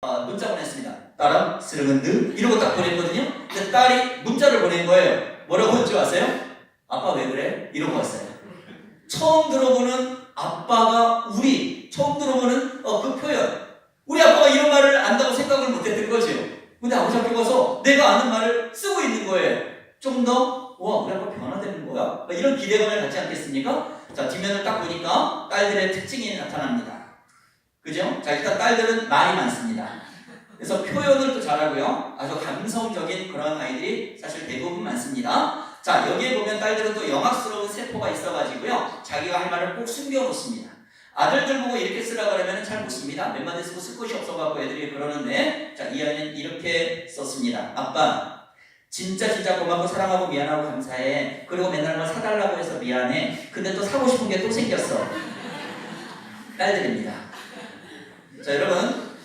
문자 보냈습니다. 딸아 스르근드 이러고 딱 보냈거든요. 근데 딸이 문자를 보낸 거예요. 뭐라고 한 줄 아세요? 아빠 왜 그래? 이러고 왔어요. 처음 들어보는 아빠가 처음 들어보는 그 표현. 우리 아빠가 이런 말을 안다고 생각을 못했던 거죠. 근데 아버지 학교 가서 내가 아는 말을 쓰고 있는 거예요. 좀 더 우리 아빠 변화되는 거야? 이런 기대감을 갖지 않겠습니까? 자, 뒷면을 딱 보니까 딸들의 특징이 나타납니다. 그죠? 자, 일단 딸들은 말이 많습니다. 그래서 표현을 또 잘하고요. 아주 감성적인 그런 아이들이 사실 대부분 많습니다. 자, 여기에 보면 딸들은 또 영악스러운 세포가 있어가지고요. 자기가 할 말을 꼭 숨겨놓습니다. 아들들 보고 이렇게 쓰라고 하면 잘 못 씁니다. 몇 마디 쓰고 쓸 곳이 없어갖고 애들이 그러는데, 자, 이 아이는 이렇게 썼습니다. 아빠, 진짜 고맙고 사랑하고 미안하고 감사해. 그리고 맨날 뭐 사달라고 해서 미안해. 근데 또 사고 싶은 게 또 생겼어. 딸들입니다. 자, 여러분,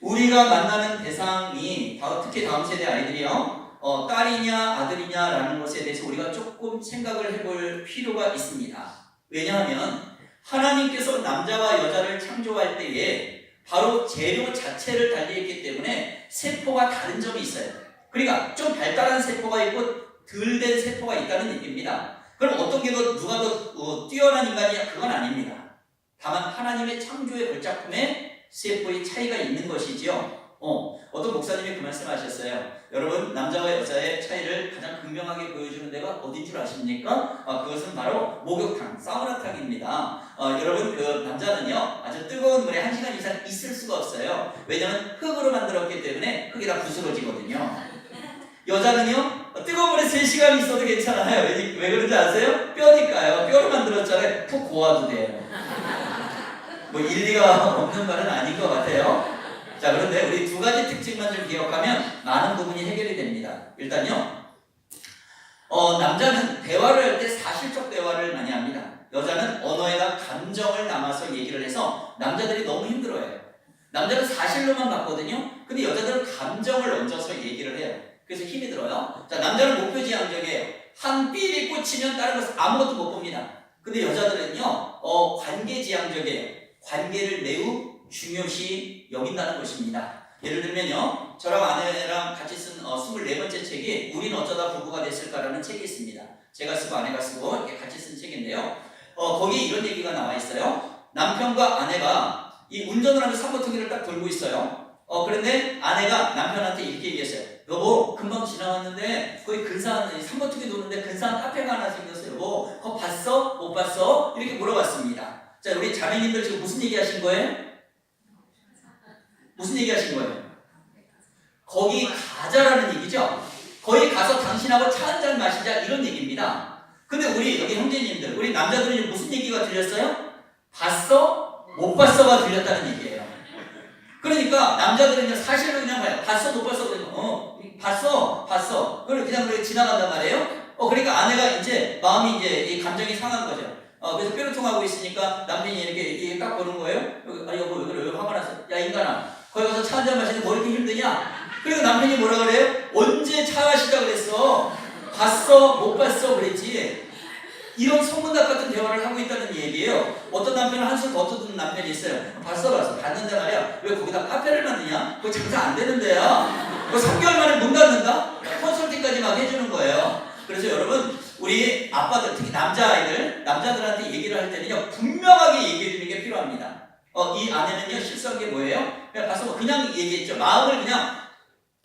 우리가 만나는 대상이 특히 다음 세대 아이들이요, 딸이냐 아들이냐라는 것에 대해서 우리가 조금 생각을 해볼 필요가 있습니다. 왜냐하면 하나님께서 남자와 여자를 창조할 때에 바로 재료 자체를 달리했기 때문에 세포가 다른 점이 있어요. 그러니까 좀 발달한 세포가 있고 덜 된 세포가 있다는 얘기입니다. 그럼 어떤 게 누가 더 뛰어난 인간이냐? 그건 아닙니다. 다만 하나님의 창조의 걸작품에 세포의 차이가 있는 것이지요. 어떤 목사님이 그 말씀하셨어요. 여러분, 남자와 여자의 차이를 가장 극명하게 보여주는 데가 어딘 줄 아십니까? 그것은 바로 목욕탕, 사우나탕입니다. 여러분, 그 남자는요, 아주 뜨거운 물에 1시간 이상 있을 수가 없어요. 왜냐하면 흙으로 만들었기 때문에 흙이 다 부스러지거든요. 여자는요, 뜨거운 물에 3시간 있어도 괜찮아요. 왜 그런지 아세요? 뼈니까요. 뼈로 만들었잖아요. 푹 고아도 돼요. 뭐 일리가 없는 말은 아닌 것 같아요. 자, 그런데 우리 두 가지 특징만 좀 기억하면 많은 부분이 해결이 됩니다. 일단요, 남자는 대화를 할 때 사실적 대화를 많이 합니다. 여자는 언어에다 감정을 담아서 얘기를 해서 남자들이 너무 힘들어해요. 남자는 사실로만 봤거든요. 근데 여자들은 감정을 얹어서 얘기를 해요. 그래서 힘이 들어요. 자, 남자는 목표지향적이에요. 한 삘이 꽂히면 다른 것을 아무것도 못 봅니다. 근데 여자들은요, 관계지향적이에요. 관계를 매우 중요시 여긴다는 것입니다. 예를 들면요, 저랑 아내랑 같이 쓴 24번째 책이 우린 어쩌다 부부가 됐을까라는 책이 있습니다. 제가 쓰고 아내가 쓰고 이렇게 같이 쓴 책인데요. 거기에 이런 얘기가 나와 있어요. 남편과 아내가 이 운전을 하면서 3번통기를 딱 돌고 있어요. 그런데 아내가 남편한테 이렇게 얘기했어요. 여보, 금방 지나왔는데 거기 근사한 3번통기 도는데 근사한 카페가 하나 생겼어요. 여보, 그거 봤어? 못 봤어? 이렇게 물어봤습니다. 자, 우리 자매님들 지금 무슨 얘기 하신 거예요? 무슨 얘기 하신 거예요? 거기 가자라는 얘기죠? 거기 가서 당신하고 차 한잔 마시자 이런 얘기입니다. 근데 우리 여기 형제님들, 우리 남자들은 무슨 얘기가 들렸어요? 봤어? 못 봤어가 들렸다는 얘기예요. 그러니까 남자들은 사실로 그냥 봐요. 봤어? 못 봤어? 그러면 봤어. 그걸 그냥 그렇게 지나간단 말이에요. 그러니까 아내가 이제 마음이 이 감정이 상한 거죠. 그래서 뾰루통하고 있으니까 남편이 이렇게 딱 보는 거예요. 여보, 왜 그래? 화가 났어. 야, 인간아. 거기 가서 차 한잔 마시는데 뭐 이렇게 힘드냐? 그리고 남편이 뭐라 그래요? 언제 차 마시자 그랬어? 봤어? 못 봤어? 그랬지. 이런 소문답 같은 대화를 하고 있다는 얘기예요. 어떤 남편은 한술 더 떠드는 남편이 있어요. 봤어. 봤는데 말이야. 왜 거기다 카페를 만드냐? 그거 장사 안 되는데요. 그거 3개월 만에 문 닫는다? 컨설팅까지 막 해주는 거예요. 그래서 여러분, 우리 아빠들, 특히 남자들한테 얘기를 할 때는요, 분명하게 얘기해 주는 게 필요합니다. 이 아내는요, 실수한 게 뭐예요? 그냥 가서 그냥 얘기했죠. 마음을 그냥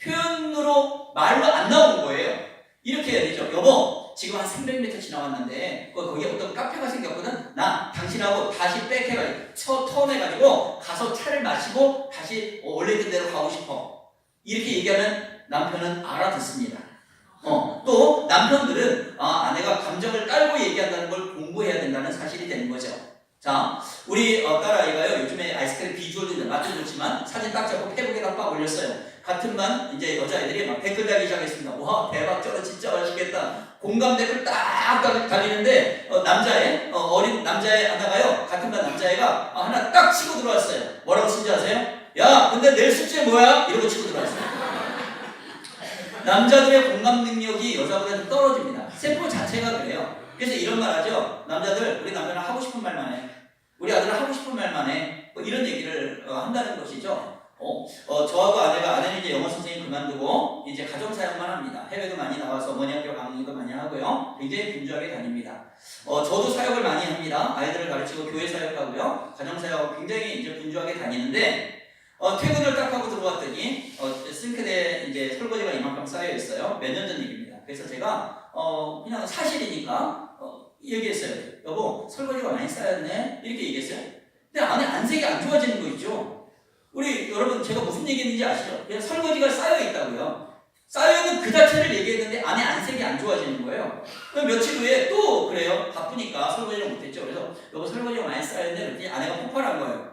표현으로, 말로 안 나온 거예요. 이렇게 해야 되죠. 여보, 지금 한 300m 지나왔는데, 거기에 어떤 카페가 생겼거든? 나 당신하고 다시 백해가지고, 턴해가지고, 가서 차를 마시고, 다시 원래 있던 대로 가고 싶어. 이렇게 얘기하면 남편은 알아듣습니다. 또 남편들은 아내가 감정을 깔고 얘기한다는 걸 공부해야 된다는 사실이 되는 거죠. 자, 우리 딸아이가요, 요즘에 아이스크림 비주얼도 맛도 좋지만 사진 딱 잡고 페북에다 빡 올렸어요. 같은 반 이제 여자애들이 막 댓글 달기 시작했습니다. 와, 대박, 저거 진짜 맛있겠다. 공감 댓글 딱 달리는데 어린 남자애 하나가요, 같은 반 남자애가 하나 딱 치고 들어왔어요. 뭐라고 쓴지 아세요? 야, 근데 내일 숙제 뭐야? 이러고 치고 들어왔어요. 남자들의 공감 능력이 여자보다는 떨어집니다. 세포 자체가 그래요. 그래서 이런 말 하죠. 우리 남편은 하고 싶은 말만 해. 우리 아들은 하고 싶은 말만 해. 뭐 이런 얘기를 한다는 것이죠. 저하고 아내는 이제 영어 선생님 그만두고 이제 가정 사역만 합니다. 해외도 많이 나와서 어머니 학교 강의도 많이 하고요. 굉장히 분주하게 다닙니다. 저도 사역을 많이 합니다. 아이들을 가르치고 교회 사역하고요. 가정 사역 굉장히 이제 분주하게 다니는데 퇴근을 딱 하고 들어왔더니 싱크대에 이제 설거지가 이만큼 쌓여 있어요. 몇 년 전 일입니다. 그래서 제가 그냥 사실이니까 얘기했어요. 여보, 설거지가 많이 쌓였네? 이렇게 얘기했어요. 근데 안에 안색이 안 좋아지는 거 있죠? 우리 여러분, 제가 무슨 얘기했는지 아시죠? 그냥 설거지가 쌓여 있다고요. 쌓여 있는 그 자체를 얘기했는데 안에 안색이 안 좋아지는 거예요. 그럼 며칠 후에 또 그래요. 바쁘니까 설거지를 못했죠. 그래서 여보, 설거지가 많이 쌓였네? 그랬더니 아내가 폭발한 거예요.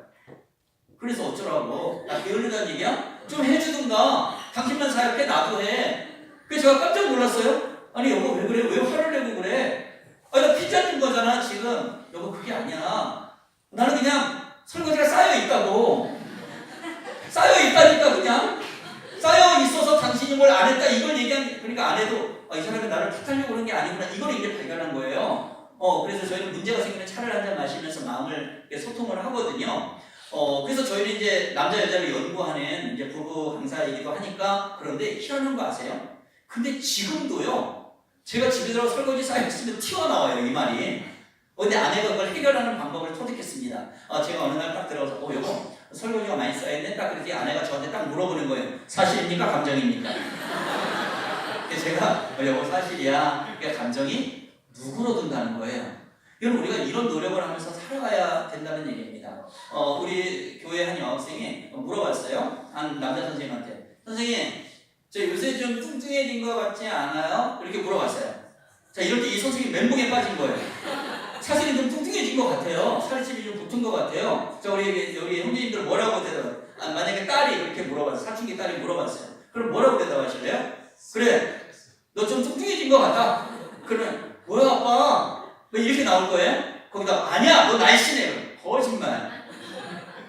그래서 어쩌라고? 나 게으르다는 얘기야? 좀 해주든가. 당신만 사역해, 나도 해. 그래서 제가 깜짝 놀랐어요. 아니 여보, 왜 그래? 왜 화를 내고 그래? 아니 나 피자 준 거잖아 지금. 여보, 그게 아니야. 나는 그냥 설거지가 쌓여 있다고. 쌓여 있다니까. 그냥 쌓여 있어서 당신이 뭘 안 했다 이걸 얘기한. 그러니까 아내도 이 사람이 나를 탓하려고 그런 게 아니구나 이걸 이제 발견한 거예요. 그래서 저희는 문제가 생기면 차를 한잔 마시면서 마음을 소통을 하거든요. 그래서 저희는 이제 남자 여자를 연구하는 이제 부부 강사이기도 하니까. 그런데 희한한 거 아세요? 근데 지금도요, 제가 집에 들어서 설거지 쌓여있으면 튀어나와요, 이 말이. 근데 아내가 그걸 해결하는 방법을 터득했습니다. 제가 어느 날 딱 들어가서, 여보, 설거지가 많이 쌓여있네? 딱 그랬더니 아내가 저한테 딱 물어보는 거예요. 사실입니까? 감정입니까? 그래서 제가, 여보, 사실이야. 그러니까 감정이 누그러든다는 거예요. 여러분, 우리가 이런 노력을 하면서 살아가야 된다는 얘기입니다. 우리 교회 한 여학생이 물어봤어요. 한 남자 선생님한테. 선생님, 저 요새 좀 뚱뚱해진 것 같지 않아요? 이렇게 물어봤어요. 자, 이럴 때 이 선생님 멘붕에 빠진 거예요. 사실은 좀 뚱뚱해진 것 같아요. 살집이 좀 붙은 것 같아요. 자, 우리 여기 형제님들 뭐라고 대답? 만약에 딸이 그렇게 물어봤어요. 사춘기 딸이 물어봤어요. 그럼 뭐라고 대답하실래요? 그래, 너 좀 뚱뚱해진 것 같다. 그러면 뭐야 아빠? 뭐 이렇게 나올 거예요? 거기다 아니야, 너 날씬해. 거짓말.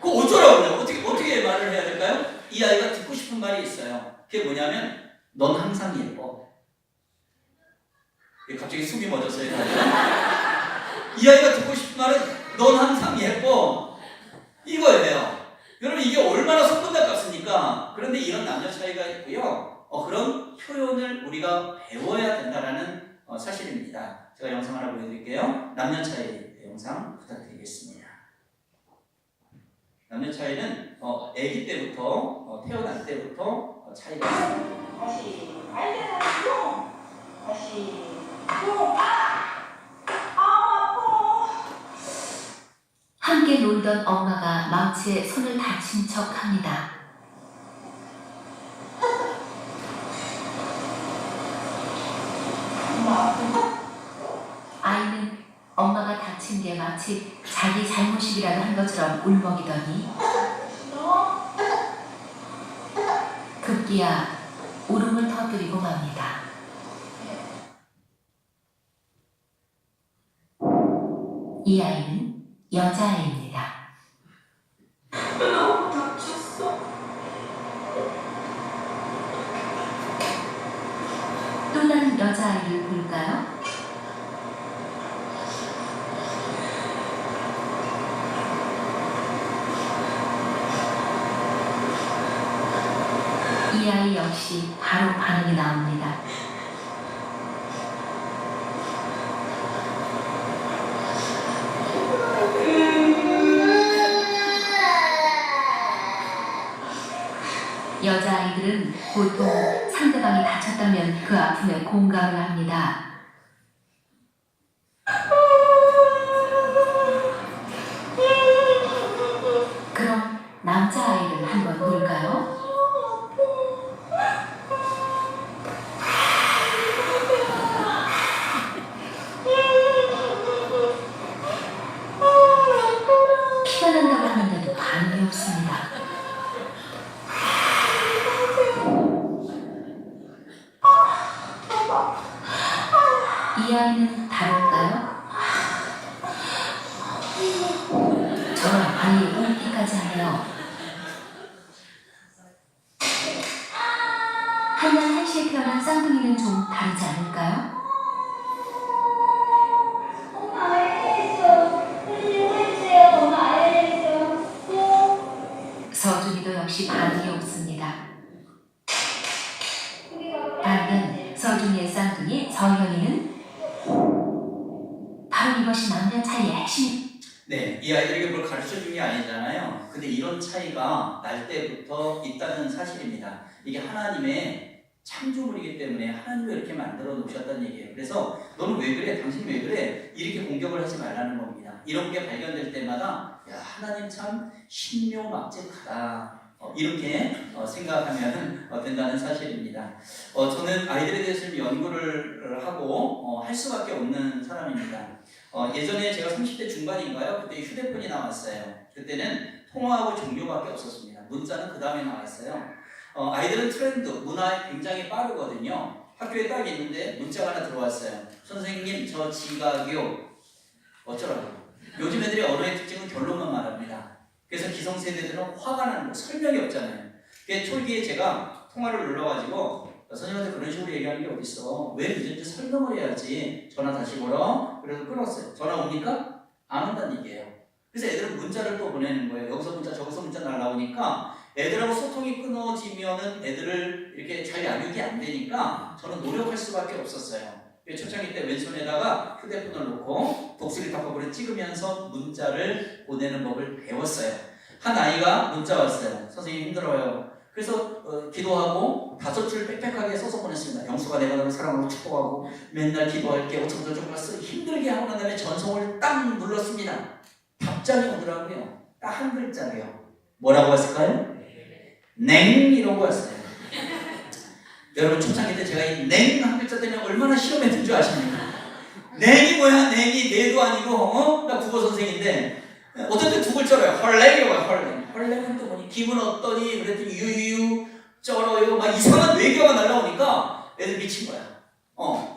그거 어쩌라고요? 어떻게 말을 해야 될까요? 이 아이가 듣고 싶은 말이 있어요. 그게 뭐냐면 넌 항상 예뻐. 갑자기 숨이 멎었어요. 이 아이가 듣고 싶은 말은 넌 항상 예뻐 이거예요. 여러분, 이게 얼마나 소문날 같습니까? 그런데 이런 남녀 차이가 있고요. 그런 표현을 우리가 배워야 된다는 사실입니다. 제가 영상 하나 보여드릴게요. 남녀 차이 영상 부탁드리겠습니다. 남녀 차이는 아기 때부터 태어날 때부터 차이가 있습니다. 다시 알겠다. 다시 아파. 함께 놀던 엄마가 망치에 손을 다친 척합니다. 아이는 엄마가 다친 게 마치 자기 잘못이라도 한 것처럼 울먹이더니 급기야 울음을 터뜨리고 맙니다. 이 아이는 여자아이입니다. 너무 다쳤어. 또 다른 여자아이를 볼까요? 이 아이 역시 바로 반응이 나옵니다. 여자아이들은 보통 상대방이 다쳤다면 그 아픔에 공감을 합니다. 그럼 남자아이를 한번 볼까요? 피가 난다고 하는데도 반응이 없습니다. 이 아이는 다를까요? 저런 아이의 울기까지 하네요. 한날 한시에 태어난 쌍둥이는 좀 다르지 않을까요? 엄마 알겠어. 빨리 화해주세요. 엄마 알겠어. 선생님도 역시 반응이 없습니다. 반면 서준이의 쌍둥이 서현이는 바로 이것이 남녀 차이의 핵심. 네, 이 아이들에게 뭘 가르쳐 준 게 아니잖아요. 근데 이런 차이가 날 때부터 있다는 사실입니다. 이게 하나님의 창조물이기 때문에 하나님이 이렇게 만들어 놓으셨다는 얘기예요. 그래서 너는 왜 그래? 당신 왜 그래? 이렇게 공격을 하지 말라는 겁니다. 이런 게 발견될 때마다 야, 하나님 참 신묘막측하다. 이렇게 생각하면 된다는 사실입니다. 저는 아이들에 대해서 좀 연구를 하고 할 수밖에 없는 사람입니다. 예전에 제가 30대 중반인가요? 그때 휴대폰이 나왔어요. 그때는 통화하고 종료밖에 없었습니다. 문자는 그 다음에 나왔어요. 아이들은 트렌드, 문화에 굉장히 빠르거든요. 학교에 딱 있는데 문자가 하나 들어왔어요. 선생님, 저 지각이요. 어쩌라고. 요즘 애들의 언어의 특징은 결론만 말합니다. 그래서 기성세대들은 화가 나는 거, 설명이 없잖아요. 초기에 제가 통화를 눌러가지고 선생님한테 그런 식으로 얘기하는 게 어딨어. 왜 늦은지 설명을 해야지. 전화 다시 걸어. 그래서 끊었어요. 전화 옵니까? 안 온다는 얘기예요. 그래서 애들은 문자를 또 보내는 거예요. 여기서 문자 저기서 문자 날라오니까 애들하고 소통이 끊어지면은 애들을 이렇게 잘 양육이 안 되니까 저는 노력할 수밖에 없었어요. 초창기 때 왼손에다가 휴대폰을 놓고 독수리 탑법을 찍으면서 문자를 보내는 법을 배웠어요. 한 아이가 문자 왔어요. 선생님 힘들어요. 그래서 기도하고 5줄 빽빽하게 써서 보냈습니다. 영수가 내가 너를 사랑하고 축복하고 맨날 기도할게 어쩌고저쩌고 힘들게 하고 난 다음에 전송을 딱 눌렀습니다. 답장이 오더라고요. 딱 한 글자예요. 뭐라고 했을까요? 냉 이런 거였어요. 여러분 초창기 때 제가 이 냉 한 글자 때문에 얼마나 실험했던 줄 아십니까? 냉이 뭐야? 냉이 내도 아니고 나 국어 선생인데 어쨌든 두 글자로요. 헐랭이라고 해요. 헐랭. 헐랭은 또 뭐니? 기분 어떠니? 그랬더니 유유 쩔어요. 막 이상한 외교가 날라오니까 애들 미친 거야.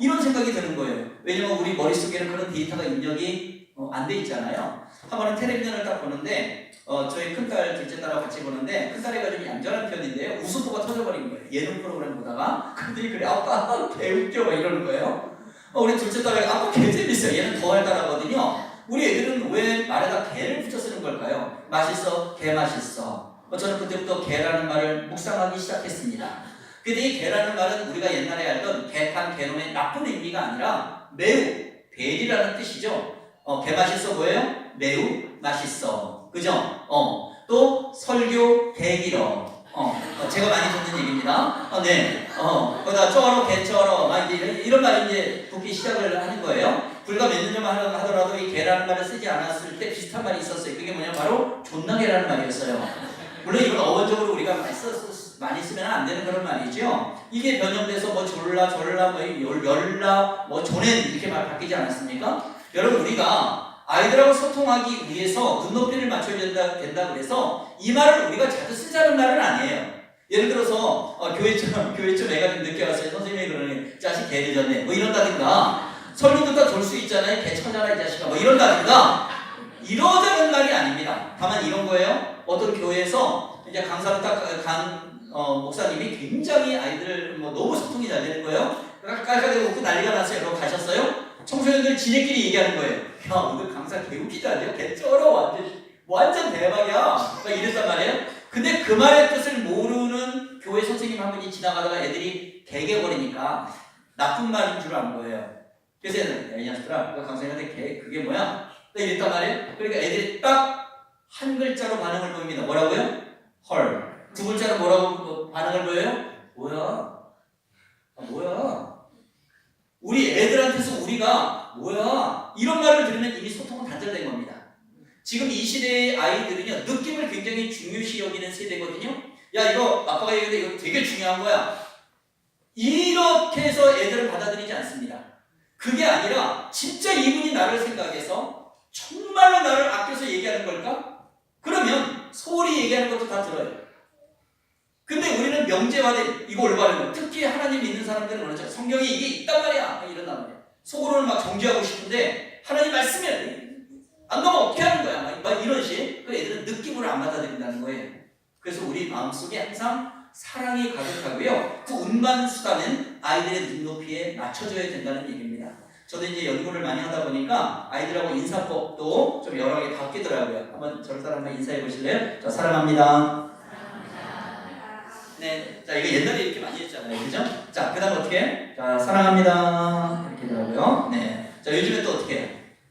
이런 생각이 드는 거예요. 왜냐면 우리 머릿속에는 그런 데이터가 입력이 안 돼 있잖아요. 한 번은 텔레비전을 딱 보는데 저희 큰딸, 둘째 딸하고 같이 보는데 큰딸이가 좀 얌전한 편인데요. 웃음보가 터져버린 거예요. 예능 프로그램 보다가 그들이 그래 아빠 개웃겨 막 이러는 거예요. 우리 둘째 딸이 아빠 개 재밌어요. 얘는 더 활달하거든요. 우리 애들은 왜 말에다 개를 붙여 쓰는 걸까요? 맛있어, 개 맛있어. 저는 그때부터 개라는 말을 묵상하기 시작했습니다. 근데 이 개라는 말은 우리가 옛날에 알던 개판, 개놈의 나쁜 의미가 아니라 매우, 대리라는 뜻이죠. 개 맛있어 뭐예요? 매우 맛있어. 그죠? 또 설교 개기러. 제가 많이 듣는 얘기입니다. 네. 거기다 쩔어, 개쩔어. 막 이런 말이 이제 붙기 시작을 하는 거예요. 불과 몇 년 전만 하더라도 이 개라는 말을 쓰지 않았을 때 비슷한 말이 있었어요. 그게 뭐냐? 바로 존나개라는 말이었어요. 물론 이건 어원적으로 우리가 많이 쓰면 안 되는 그런 말이죠. 이게 변형돼서 뭐 졸라, 뭐 열라, 뭐 조낸 이렇게 말 바뀌지 않았습니까? 여러분 우리가 아이들하고 소통하기 위해서 눈높이를 맞춰야 된다 그래서 이 말을 우리가 자주 쓰자는 말은 아니에요. 예를 들어서 교회처럼 애가 좀 늦게 왔어요. 선생님이 그러니 자식 개 늦었네 뭐 이런다든가 설교 듣다 졸 수 있잖아요. 개 쳐자라 이 자식아 뭐 이런다든가 이러자는 말이 아닙니다. 다만 이런 거예요. 어떤 교회에서 이제 강사를 딱 간 목사님이 굉장히 아이들 뭐 너무 소통이 잘 되는 거예요. 깔깔대고 웃고 난리가 났어요. 그러고 가셨어요. 청소년들 지네끼리 얘기하는 거예요. 야 오늘 강사 개웃기지 않냐? 개 쩔어 완전 대박이야 막 이랬단 말이에요. 근데 그 말의 뜻을 모르는 교회 선생님 한 분이 지나가다가 애들이 개개거리니까 나쁜 말인 줄 안 거예요. 그래서 애들 이 녀석들아 강사님한테 그게 뭐야? 이랬단 말이에요. 그러니까 애들이 딱 한 글자로 반응을 보입니다. 뭐라고요? 헐. 두 글자로 뭐라고 반응을 보여요? 뭐야? 우리 애들한테서 우리가 뭐야? 이런 말을 들으면 이미 소통은 단절된 겁니다. 지금 이 시대의 아이들은요, 느낌을 굉장히 중요시 여기는 세대거든요. 야, 이거 아빠가 얘기했는데 이거 되게 중요한 거야. 이렇게 해서 애들을 받아들이지 않습니다. 그게 아니라 진짜 이분이 나를 생각해서 정말로 나를 아껴서 얘기하는 걸까? 그러면 소홀히 얘기하는 것도 다 들어요. 근데 우리는 명제화된 이거 올바른 거. 특히 하나님 믿는 사람들은 그렇죠. 성경에 이게 있단 말이야. 이런단 말이야. 속으로는 막 정죄하고 싶은데 하나님 말씀이 안 나오면 어떻게 하는 거야? 막 이런 식. 그 애들은 느낌으로 안 받아들인다는 거예요. 그래서 우리 마음속에 항상 사랑이 가득하고요. 그 운반수단은 아이들의 눈높이에 맞춰줘야 된다는 얘기입니다. 저도 이제 연구를 많이 하다 보니까 아이들하고 인사법도 좀 여러 개 바뀌더라고요. 한번 저를 따라 한번 인사해 보실래요? 저 사랑합니다. 옛날에 이렇게 많이 했잖아요. 그죠? 자, 그 다음 어떻게 해? 자, 사랑합니다. 이렇게 되고요. 네. 자, 요즘에 또 어떻게 해요?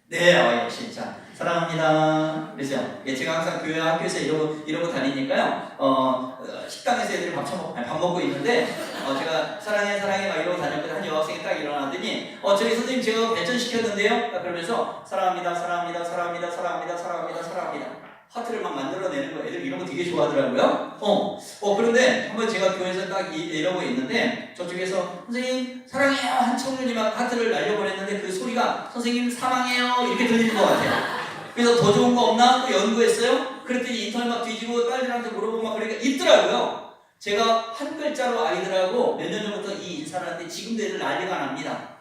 네, 역시. 자, 사랑합니다. 그죠? 예, 제가 항상 교회 학교에서 이러고 다니니까요. 식당에서 애들이 밥 먹고 있는데, 제가 사랑해 막 이러고 다녔거든요. 한 여학생이 딱 일어나더니, 저희 선생님 제가 배전시켰는데요? 그러면서 사랑합니다. 하트를 막 만들어내는 거예요. 애들 이런 거 되게 좋아하더라고요. 그런데 한번 제가 교회에서 딱 이러고 있는데 저쪽에서 선생님 사랑해요 한 청년이 막 하트를 날려보냈는데 그 소리가 선생님 사랑해요 이렇게 들리는 것 같아요. 그래서 더 좋은 거 없나? 또 연구했어요. 그랬더니 인터넷 막 뒤지고 딸들한테 물어보고 막 그러니까 있더라고요. 제가 한 글자로 아이들하고 몇 년 전부터 이 인사를 하는데 지금도 애들 난리가 납니다.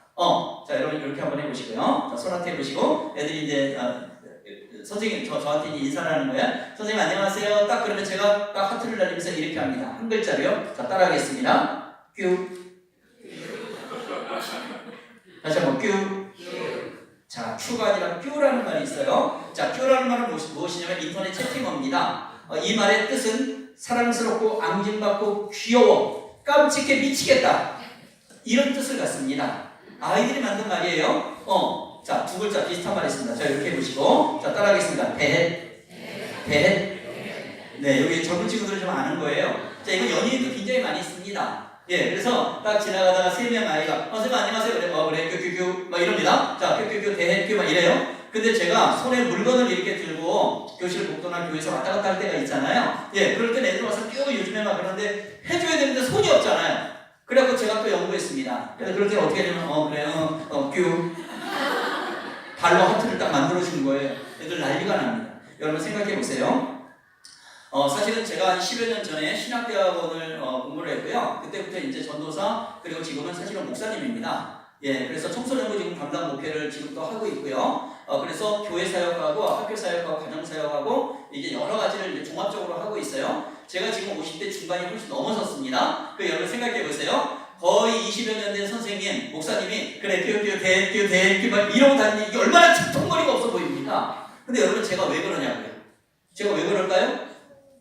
자 여러분 이렇게 한번 해보시고요. 자, 손 하트 해보시고 애들이 이제 선생님 저한테 인사를 하는 거야. 선생님 안녕하세요. 딱 그러면 제가 딱 하트를 날리면서 이렇게 합니다. 한 글자로요. 자 따라하겠습니다. 큐. 다시 한번 큐. 자 큐가 아니라 큐라는 말이 있어요. 자 큐라는 말은 무엇이냐면 인터넷 채팅어입니다. 이 말의 뜻은 사랑스럽고 앙증받고 귀여워 깜찍해 미치겠다 이런 뜻을 갖습니다. 아이들이 만든 말이에요. 자, 두 글자 비슷한 말이 있습니다. 자, 이렇게 해보시고. 자, 따라하겠습니다. 배. 네, 여기 젊은 친구들은 좀 아는 거예요. 자, 이거 연예인도 굉장히 많이 씁니다. 예, 그래서 딱 지나가다가 3명 아이가, 선생님 안녕하세요. 그래, 그래, 큐큐큐. 막 이럽니다. 자, 큐큐큐, 대해, 막 이래요. 근데 제가 손에 물건을 이렇게 들고 교실 복도나 교회에서 왔다 갔다 할 때가 있잖아요. 예, 그럴 때 애들 와서 쭉 요즘에 막 그러는데 해줘야 되는데 손이 없잖아요. 그래갖고 제가 또 연구했습니다. 그래서 그럴 때는 어떻게 되면, 그래요. 큐. 발로 하트를 딱 만들어주는 거예요. 애들 난리가 납니다. 여러분 생각해 보세요. 사실은 제가 10여 년 전에 신학대학원을 공부를 했고요. 그때부터 이제 전도사 그리고 지금은 사실은 목사님입니다. 예, 그래서 청소년부 지금 담당 목회를 지금도 하고 있고요. 그래서 교회 사역하고 학교 사역하고 가정 사역하고 이제 여러 가지를 이제 종합적으로 하고 있어요. 제가 지금 50대 중반이 훨씬 넘어섰습니다. 그 여러분 생각해 보세요. 거의 20여 년 된 선생님, 목사님이 그래 대학교 막 이러고 다니는 이게 얼마나 틱톡머리가 없어 보입니까? 근데 여러분 제가 왜 그러냐고요? 제가 왜 그럴까요?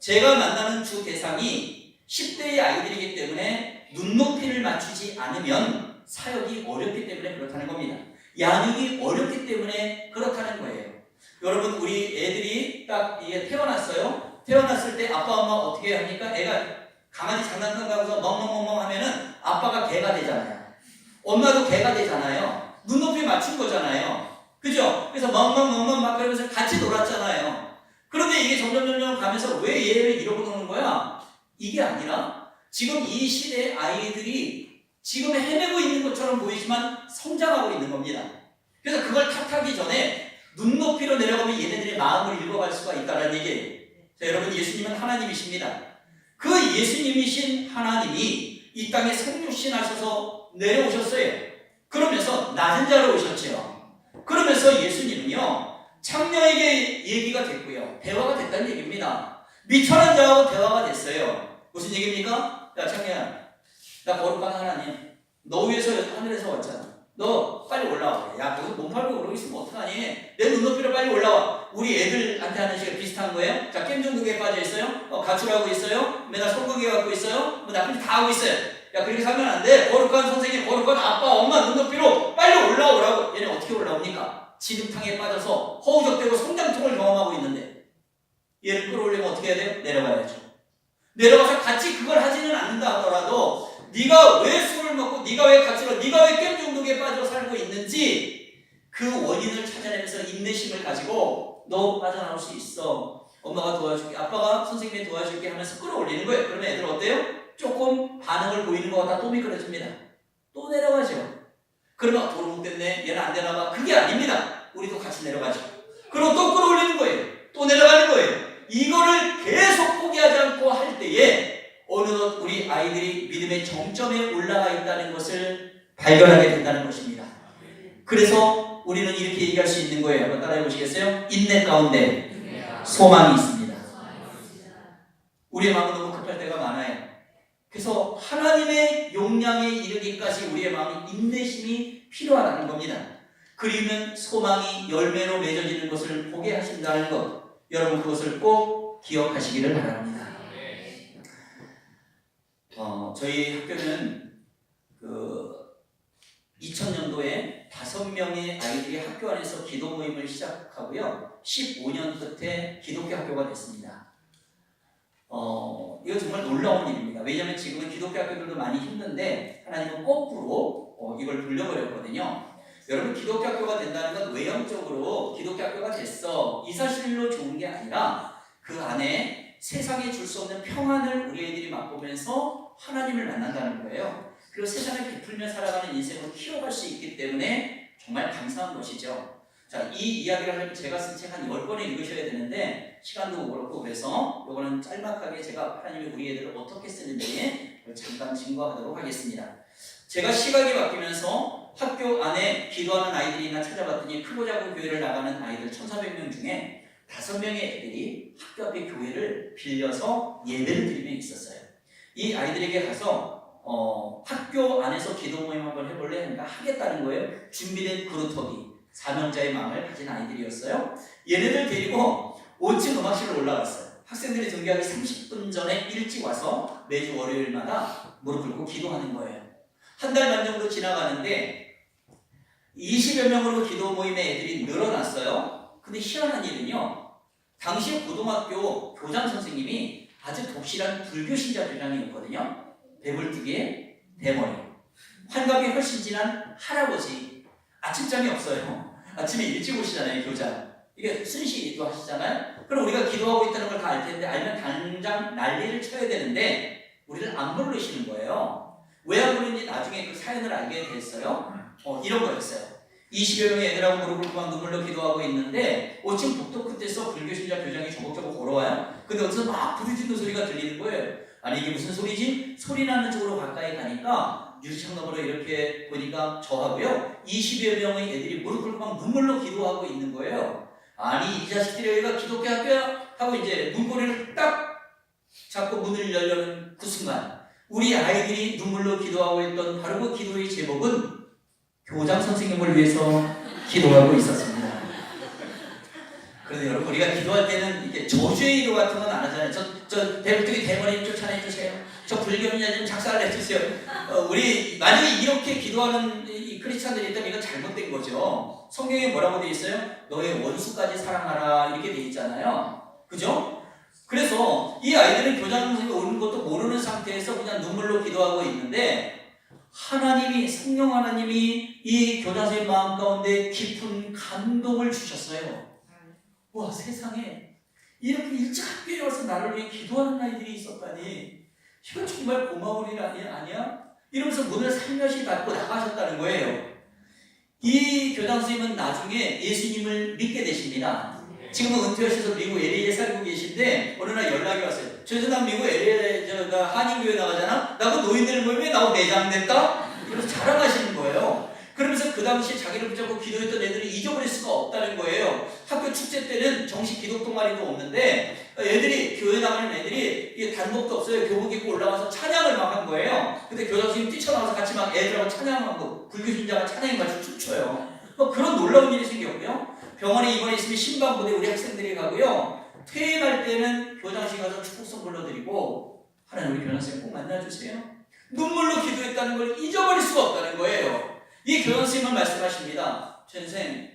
제가 만나는 주 대상이 10대의 아이들이기 때문에 눈높이를 맞추지 않으면 사역이 어렵기 때문에 그렇다는 겁니다. 양육이 어렵기 때문에 그렇다는 거예요. 여러분 우리 애들이 딱 이게 태어났어요. 태어났을 때 아빠 엄마 어떻게 합니까? 애가 강아지 장난감 가고서 멍멍멍멍 하면은 아빠가 개가 되잖아요. 엄마도 개가 되잖아요. 눈높이 맞춘 거잖아요. 그죠? 그래서 멍멍멍멍 막 그러면서 같이 놀았잖아요. 그런데 이게 점점 가면서 왜 얘를 이러고 노는 거야? 이게 아니라 지금 이 시대의 아이들이 지금 헤매고 있는 것처럼 보이지만 성장하고 있는 겁니다. 그래서 그걸 탓하기 전에 눈높이로 내려가면 얘네들의 마음을 읽어갈 수가 있다는 얘기예요. 자, 여러분 예수님은 하나님이십니다. 그 예수님이신 하나님이 이 땅에 성육신 하셔서 내려오셨어요. 그러면서 낮은 자로 오셨죠. 그러면서 예수님은요 창녀에게 얘기가 됐고요 대화가 됐다는 얘기입니다. 미천한 자하고 대화가 됐어요. 무슨 얘기입니까? 야 창녀야, 나 거룩한 하나님, 너 위해서 하늘에서 왔잖아. 너 빨리 올라와. 야 거기서 몸 팔고 그러고 있으면 어떡하니? 내 눈높이로 빨리 올라와. 우리 애들한테 하는 식이 비슷한 거예요. 자, 게임 중독에 빠져 있어요. 가출하고 있어요. 맨날 소고기 갖고 있어요. 뭐 나쁜 짓 다 하고 있어요. 야 그렇게 살면 안 돼. 거룩한 선생님, 거룩한 아빠, 엄마 눈높이로 빨리 올라오라고. 얘는 어떻게 올라옵니까? 진흙탕에 빠져서 허우적대고 성장통을 경험하고 있는데 얘를 끌어올리면 어떻게 해야 돼요? 내려가야죠. 내려가서 같이 그걸 하지는 않는다 하더라도 네가 왜 술을 먹고 네가 왜 가출하고 네가 왜 게임 중독에 빠져 살고 있는지 그 원인을 찾아내면서 인내심을 가지고 너 빠져나올 수 있어. 엄마가 도와줄게, 아빠가 선생님이 도와줄게 하면서 끌어올리는 거예요. 그러면 애들 어때요? 조금 반응을 보이는 것 같다 또 미끄러집니다. 또 내려가죠. 그러면 도루묵 됐네, 얘는 안 되나 봐. 그게 아닙니다. 우리도 같이 내려가죠. 그럼 또 끌어올리는 거예요. 또 내려가는 거예요. 이거를 계속 포기하지 않고 할 때에 어느덧 우리 아이들이 믿음의 정점에 올라가 있다는 것을 발견하게 된다는 것입니다. 그래서 우리는 이렇게 얘기할 수 있는 거예요. 한번 따라해 보시겠어요? 인내 가운데 소망이 있습니다. 우리의 마음은 너무 급할 때가 많아요. 그래서 하나님의 용량에 이르기까지 우리의 마음이 인내심이 필요하다는 겁니다. 그리면 소망이 열매로 맺어지는 것을 보게 하신다는 것, 여러분 그것을 꼭 기억하시기를 바랍니다. 저희 학교는 그 2000년도에 5명의 아이들이 학교 안에서 기도 모임을 시작하고요. 15년 끝에 기독교 학교가 됐습니다. 이거 정말 놀라운 일입니다. 왜냐하면 지금은 기독교 학교들도 많이 힘든데 하나님은 거꾸로 이걸 돌려버렸거든요. 여러분, 기독교 학교가 된다는 건 외형적으로 기독교 학교가 됐어 이 사실로 좋은 게 아니라 그 안에 세상에 줄 수 없는 평안을 우리 애들이 맛보면서 하나님을 만난다는 거예요. 그리고 세상을 베풀며 살아가는 인생으로 키워갈 수 있기 때문에 정말 감사한 것이죠. 자, 이 이야기를 하려면 제가 쓴 책 한 10권을 읽으셔야 되는데 시간도 그렇고, 그래서 이거는 짤막하게 제가 하나님이 우리 애들을 어떻게 쓰는지 잠깐 증거하도록 하겠습니다. 제가 시각이 바뀌면서 학교 안에 기도하는 아이들이나 찾아봤더니 크고작은 교회를 나가는 아이들 1,400명 중에 5명의 애들이 학교 앞에 교회를 빌려서 예배를 드리며 있었어요. 이 아이들에게 가서 학교 안에서 기도 모임 한번 해볼래? 하니까 하겠다는 거예요. 준비된 그루터기, 사명자의 마음을 가진 아이들이었어요. 얘네들 데리고 5층 음악실로 올라갔어요. 학생들이 등교하기 30분 전에 일찍 와서 매주 월요일마다 무릎 꿇고 기도하는 거예요. 한 달 반 정도 지나가는데 20여 명으로 기도 모임의 애들이 늘어났어요. 근데 희한한 일은요, 당시 고등학교 교장 선생님이 아주 독실한 불교 신자 교장이었거든요. 배불뚝에 대머리, 환갑이 훨씬 진한 할아버지. 아침잠이 없어요. 아침에 일찍 오시잖아요, 교장. 이게 순시도 하시잖아요. 그럼 우리가 기도하고 있다는 걸 다 알 텐데, 알면 당장 난리를 쳐야 되는데 우리를 안 부르시는 거예요. 왜 안 부르는지 나중에 그 사연을 알게 됐어요. 이런 거였어요. 20여 명의 애들하고 무릎 꿇고 막 눈물로 기도하고 있는데 5층 복도 끝에서 불교신자 교장이 저벅저벅 걸어와요. 근데 어디서 막 부르짖는 소리가 들리는 거예요. 아니, 이게 무슨 소리지? 소리 나는 쪽으로 가까이 가니까 유리창 너머로 이렇게 보니까 저하고요, 20여 명의 애들이 무릎 꿇고 막 눈물로 기도하고 있는 거예요. 아니, 이 자식들이 여기가 기독교 학교야? 하고 이제 문고리를 딱 잡고 문을 열려는 그 순간 우리 아이들이 눈물로 기도하고 있던 바로 그 기도의 제목은 교장 선생님을 위해서 기도하고 있었습니다. 그런데 여러분, 우리가 기도할 때는 이렇게 저주의 기도 같은 건 안 하잖아요. 저 대불뚝이 대머리 쫓아내 주세요. 저 불교인자 좀 작살을 내주세요. 우리 만약에 이렇게 기도하는 이 크리스찬들이 있다면 이건 잘못된 거죠. 성경에 뭐라고 돼 있어요? 너의 원수까지 사랑하라, 이렇게 돼 있잖아요. 그죠? 그래서 이 아이들은 교장 선생님이 오는 것도 모르는 상태에서 그냥 눈물로 기도하고 있는데 하나님이, 성령 하나님이 이 교장 선생님 마음 가운데 깊은 감동을 주셨어요. 와, 세상에 이렇게 일찍 학교에 와서 나를 위해 기도하는 아이들이 있었다니, 이건 정말 고마운 일 아니야? 이러면서 문을 살며시 닫고 나가셨다는 거예요. 이 교장 선생님은 나중에 예수님을 믿게 되십니다. 지금은 은퇴하셔서 미국 LA에 살고 계신데 어느 날 연락이 왔어요. 난 미국 LA에 한인교회 나가잖아. 나그 노인들 모임에 나하고 내장됐다? 이러면서 자랑하시는 거예요. 그러면서 그 당시 자기를 붙잡고 기도했던 애들이 잊어버릴 수가 없다는 거예요. 학교 축제 때는 정식 기독 동아리도 없는데 애들이, 교회 나가는 애들이 이게 단복도 없어요. 교복 입고 올라가서 찬양을 막 한 거예요. 근데 교장 선생님 뛰쳐나와서 같이 막 애들하고 찬양하고 불교신자가 찬양에 맞춰 춤춰요. 그런 놀라운 일이 생겼고요. 병원에 입원해 있으면 신방부대 우리 학생들이 가고요. 퇴임할 때는 교장실 가서 축복성 불러드리고, 하나님 우리 교장 선생님 꼭 만나주세요. 눈물로 기도했다는 걸 잊어버릴 수가 없다는 거예요. 이 교장 선생님은 말씀하십니다. 선생,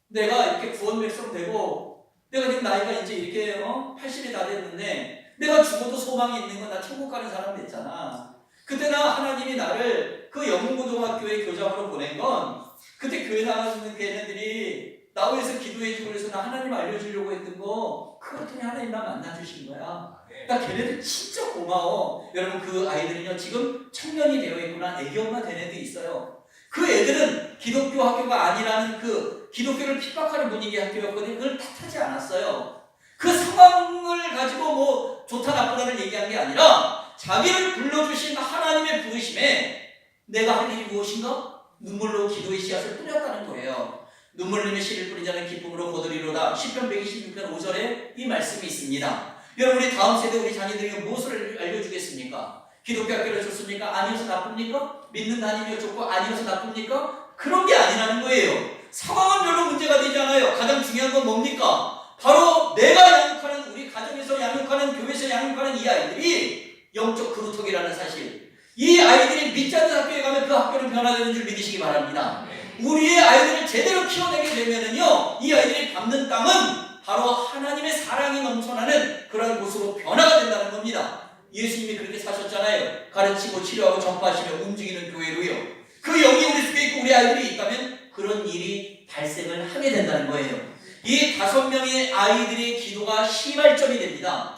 내가 이렇게 구원 백성되고 내가 지금 나이가 이제 이렇게 80이 다 됐는데 내가 죽어도 소망이 있는 건 나 천국 가는 사람 됐잖아. 그때나 하나님이 나를 그 영문고등학교의 교장으로 보낸 건 그때 교회 나가는 걔네들이 나 위해서 기도해주고 그래서 나 하나님 알려주려고 했던 거, 그렇더니 하나님 나 만나주신 거야. 나 걔네들 진짜 고마워. 여러분, 그 아이들은요 지금 청년이 되어 있거나 애기엄마 된 애도 있어요. 그 애들은 기독교 학교가 아니라는 그 기독교를 핍박하는 분위기의 학교였거든요. 그걸 탓하지 않았어요. 그 상황을 가지고 뭐 좋다 나쁘다를 얘기한 게 아니라 자기를 불러주신 하나님의 부르심에 내가 할 일이 무엇인가? 눈물로 기도의 씨앗을 뿌렸다는 거예요. 눈물 흘리며 씨를 뿌린 자는 기쁨으로 거두리로다. 시편 126편 5절에 이 말씀이 있습니다. 여러분, 우리 다음 세대 우리 자녀들에게 무엇을 알려주겠습니까? 기독교 학교를 줬습니까? 아니어서 나쁩니까? 믿는 담임이 좋고 아니어서 나쁩니까? 그런 게 아니라는 거예요. 상황은 별로 문제가 되지 않아요. 가장 중요한 건 뭡니까? 바로 내가 양육하는, 우리 가정에서 양육하는, 교회에서 양육하는 이 아이들이 영적 그루터기라는 사실. 이 아이들이 믿지 않는 학교에 가면 그 학교는 변화되는 줄 믿으시기 바랍니다. 우리의 아이들을 제대로 키워내게 되면은요, 이 아이들이 밟는 땅은 바로 하나님의 사랑이 넘쳐나는 그런 곳으로 변화가 된다는 겁니다. 예수님이 그렇게 사셨잖아요. 가르치고 치료하고 전파하시며 움직이는 교회로요. 그 영이 우리 속에 있고 우리 아이들이 있다면 그런 일이 발생을 하게 된다는 거예요. 이 5명의 아이들의 기도가 시발점이 됩니다.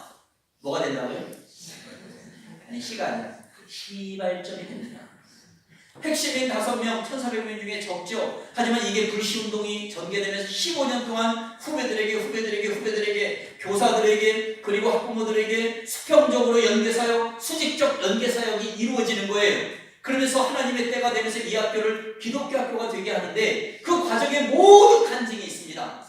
뭐가 된다고요? 아니, 시가 아니라 시발점이 됩니다. 핵심인 5명, 1,400명 중에 적죠. 하지만 이게 불시운동이 전개되면서 15년 동안 후배들에게, 교사들에게, 그리고 학부모들에게 수평적으로 연계사역, 수직적 연계사역이 이루어지는 거예요. 그러면서 하나님의 때가 되면서 이 학교를 기독교 학교가 되게 하는데 그 과정에 모두 간증이 있습니다.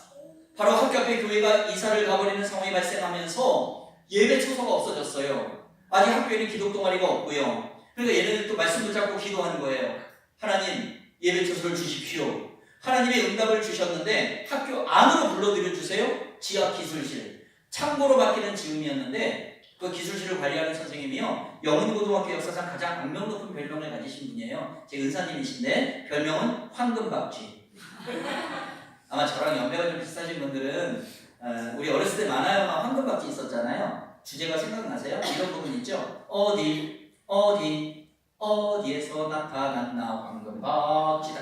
바로 학교 앞에 교회가 이사를 가버리는 상황이 발생하면서 예배 처소가 없어졌어요. 아직 학교에는 기독 동아리가 없고요. 그러니까 얘네들 또 말씀 붙잡고 기도하는 거예요. 하나님, 예배 처소를 주십시오. 하나님의 응답을 주셨는데 학교 안으로 불러들여 주세요. 지하 기술실. 창고로 바뀌는 지음이었는데 그 기술실을 관리하는 선생님이요, 영훈고등학교 역사상 가장 악명 높은 별명을 가지신 분이에요. 제 은사님이신데 별명은 황금박쥐. 아마 저랑 연배가 좀 비슷하신 분들은 우리 어렸을 때 만화영화 황금박쥐 있었잖아요. 주제가 생각나세요? 이런 부분 있죠? 어디에서 나타났나 황금박쥐다.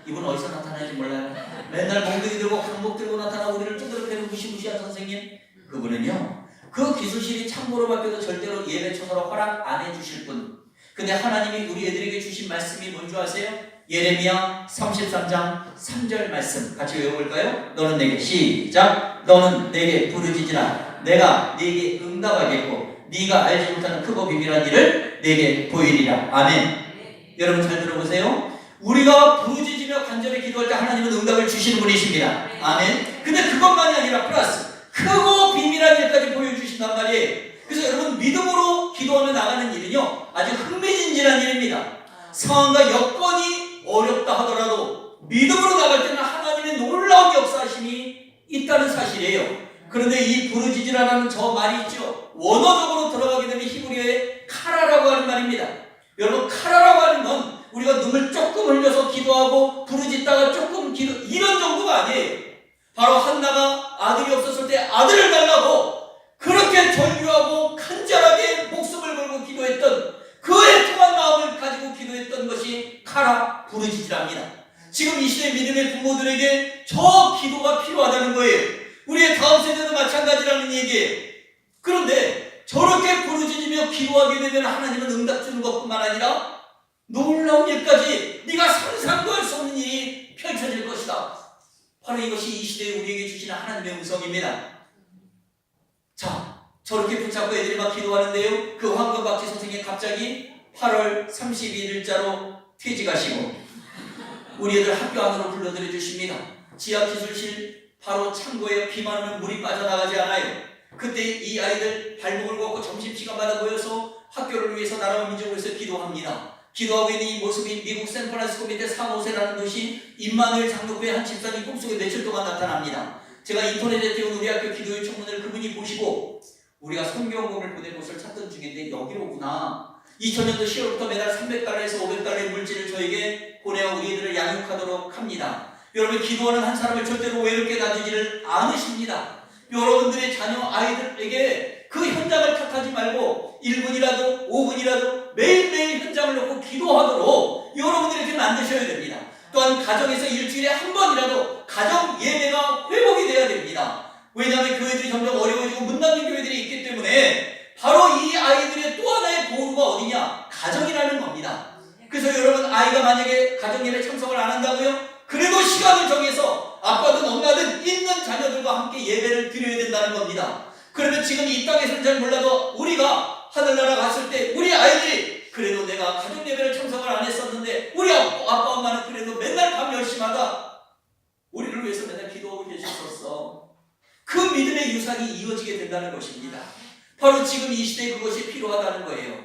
이분 어디서 나타나는지 몰라요. 맨날 몽둥이 들고 강복 들고 나타나고 우리를 두드려 패는 무시무시한 선생님. 그분은요, 그 기술실이 창고로 바뀌어도 절대로 예배 처소로 허락 안 해주실 분. 근데 하나님이 우리 애들에게 주신 말씀이 뭔지 아세요? 예레미야 33장 3절 말씀 같이 외워볼까요? 너는 내게, 시작, 너는 내게 부르짖으라. 내가 네게 응답하겠고 네가 알지 못하는 크고 비밀한 일을 네게 보이리라. 아멘. 여러분 잘 들어보세요. 우리가 부르짖으며 간절히 기도할 때 하나님은 응답을 주시는 분이십니다. 아멘. 근데 그것만이 아니라 플러스 크고 비밀한 일까지 보여주신단 말이에요. 그래서 여러분 믿음으로 기도하며 나가는 일은요, 아주 흥미진진한 일입니다. 상황과 여건이 어렵다 하더라도 믿음으로 나갈 때는 하나님의 놀라운 역사하심이 있다는 사실이에요. 그런데 이 부르짖으라는 저 말이 있죠. 원어적으로 들어가게 되면 히브리어의 카라라고 하는 말입니다. 여러분, 카라라고 하는 건 우리가 눈물 조금 흘려서 기도하고 부르짖다가 조금 기도, 이런 정도가 아니에요. 바로 한나가 아들이 없었을 때 아들을 달라고 그렇게 절규하고 간절하게 목숨을 걸고 기도했던 그 애통한 마음을 가지고 기도했던 것이 카라 부르짖으랍니다. 지금 이 시대 믿음의 부모들에게 저 기도가 필요하다는 거예요. 우리의 다음 세대도 마찬가지라는 얘기예요. 그런데 저렇게 부르짖으며 기도하게 되면 하나님은 응답 주는 것뿐만 아니라 놀라운 일까지 네가 상상도 할 수 없는 일이 펼쳐질 것이다. 바로 이것이 이 시대에 우리에게 주시는 하나님의 음성입니다. 자, 저렇게 붙잡고 애들이 막 기도하는데요, 그 황금박쥐 선생님이 갑자기 8월 31일자로 퇴직하시고 우리 애들 학교 안으로 불러들여 주십니다. 지하 기술실 바로 창고에 비만 오면 물이 빠져나가지 않아요. 그때 이 아이들 발목을 걷고 점심시간마다 모여서 학교를 위해서 나라와 민족을 위해서 기도합니다. 기도하고 있는 이 모습이 미국 샌프란시스코 밑에 산호세라는 도시 임마누엘 장로교회 한 집사님 꿈속에 며칠 동안 나타납니다. 제가 인터넷에 띄운 우리 학교 기도의 청문회를 그분이 보시고 우리가 선교원금을 보낼 곳을 찾던 중인데 여기로 오구나. 2000년도 10월부터 매달 300달러에서 500달러의 물질을 저에게 보내어 우리들을 양육하도록 합니다. 여러분, 기도하는 한 사람을 절대로 외롭게 놔두지를 않으십니다. 여러분들의 자녀 아이들에게 그 현장을 탓하지 말고 1분이라도 5분이라도 매일매일 현장을 놓고 기도하도록 여러분들이 이렇게 만드셔야 됩니다. 또한 가정에서 일주일에 한 번이라도 가정 예배가 회복이 돼야 됩니다. 왜냐하면 교회들이 점점 어려워지고 문 닫는 교회들이 있기 때문에 바로 이 아이들의 또 하나의 보루가 어디냐? 가정이라는 겁니다. 그래서 여러분, 아이가 만약에 가정 예배 참석을 안 한다고요? 그래도 시간을 정해서 아빠든 엄마든 있는 자녀들과 함께 예배를 드려야 된다는 겁니다. 그러면 지금 이 땅에서는 잘 몰라도 우리가 하늘나라 갔을 때 우리 아이들이 그래도 내가 가정 예배를 참석을 안 했었는데 우리 아빠 엄마는 그래도 맨날 밤 10시마다 우리를 위해서 맨날 기도하고 계셨었어. 그 믿음의 유산이 이어지게 된다는 것입니다. 바로 지금 이 시대에 그것이 필요하다는 거예요.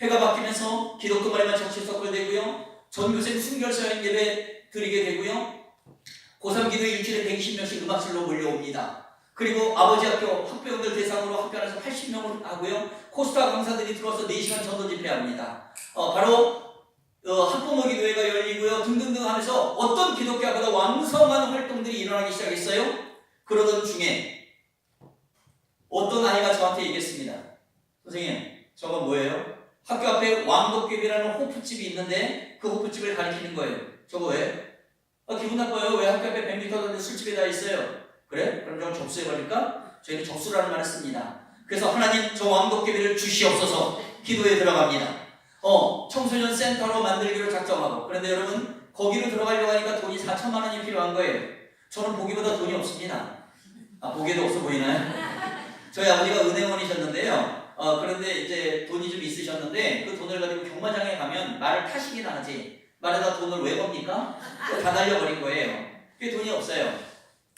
해가 바뀌면서 기독교 말에만 정신 섞을되고요, 전교생 순결서양 예배 드리게 되고요, 고3 기도회 일주일에 120명씩 음악실로 몰려옵니다. 그리고 아버지 학교 학부형들 대상으로 학교 안에서 80명을 하고요. 코스타 강사들이 들어와서 4시간 전도 집회합니다. 바로 학부모 기도회가 열리고요. 등등등 하면서 어떤 기독교보다 왕성한 활동들이 일어나기 시작했어요. 그러던 중에 어떤 아이가 저한테 얘기했습니다. 선생님, 저건 뭐예요? 학교 앞에 왕도깨비라는 호프집이 있는데 그 호프집을 가리키는 거예요. 저거 왜? 기분 나빠요. 왜 학교 앞에 100m 정도 술집에 다 있어요? 그래? 그럼 좀 접수해버릴까? 저희는 접수라는 말을 씁니다. 그래서 하나님 저 왕도깨비를 주시옵소서 기도에 들어갑니다. 청소년 센터로 만들기로 작정하고, 그런데 여러분 거기로 들어가려고 하니까 돈이 4천만 원이 필요한 거예요. 저는 보기보다 돈이 없습니다. 보기에도 없어 보이나요? 저희 아버지가 은행원이셨는데요. 그런데 이제 돈이 좀 있으셨는데 그 돈을 가지고 경마장에 가면 말을 타시긴 하지 말에다 돈을 왜 겁니까? 다 날려버린 거예요. 그게 돈이 없어요.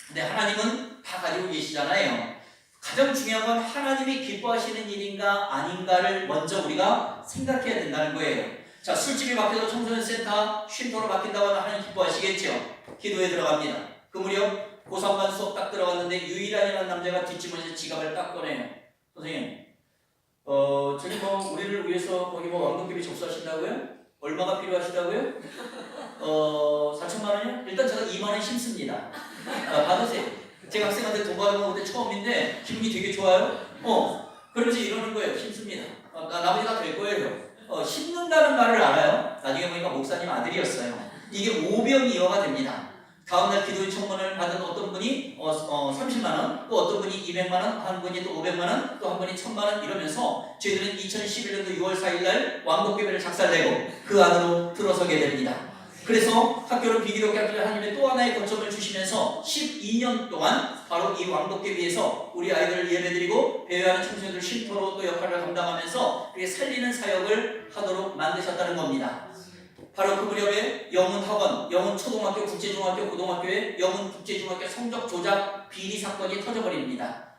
근데 하나님은 다 가지고 계시잖아요. 가장 중요한 건 하나님이 기뻐하시는 일인가 아닌가를 먼저 우리가 생각해야 된다는 거예요. 자, 술집이 바뀌어서 청소년 센터 쉼터로 바뀐다고 하면 하나님 기뻐하시겠죠? 기도에 들어갑니다. 그 무렵 고3반 수업 딱 들어갔는데 유일한이라는 남자가 뒷주머니에서 지갑을 딱 꺼내요. 선생님, 저기 우리를 위해서 거기 왕도깨비 접수하신다고요? 얼마가 필요하시다고요? 4천만 원이요? 일단 제가 2만 원 심습니다. 받으세요. 제가 학생한테 돈 받아본 건데 처음인데 기분이 되게 좋아요. 그러면서 이러는 거예요. 심습니다. 나머지 다 될 거예요. 심는다는 말을 알아요. 나중에 보니까 목사님 아들이었어요. 이게 오병이어가 됩니다. 다음날 기도의 청문을 받은 어떤 분이 30만 원, 또 어떤 분이 200만 원, 한 분이 또 500만 원, 또 한 분이 1000만 원 이러면서 저희들은 2011년도 6월 4일 날 왕도깨비를 작살내고 그 안으로 들어서게 됩니다. 그래서 학교는 비기독교 학교를 하나님의 또 하나의 거점을 주시면서 12년 동안 바로 이 왕도깨비에서 우리 아이들을 예배드리고 배회하는 청소년들 쉼터로 또 역할을 감당하면서 이렇게 살리는 사역을 하도록 만드셨다는 겁니다. 바로 그 무렵에 영훈학원, 영훈초등학교, 국제중학교, 고등학교에 영훈국제중학교 성적 조작 비리 사건이 터져버립니다.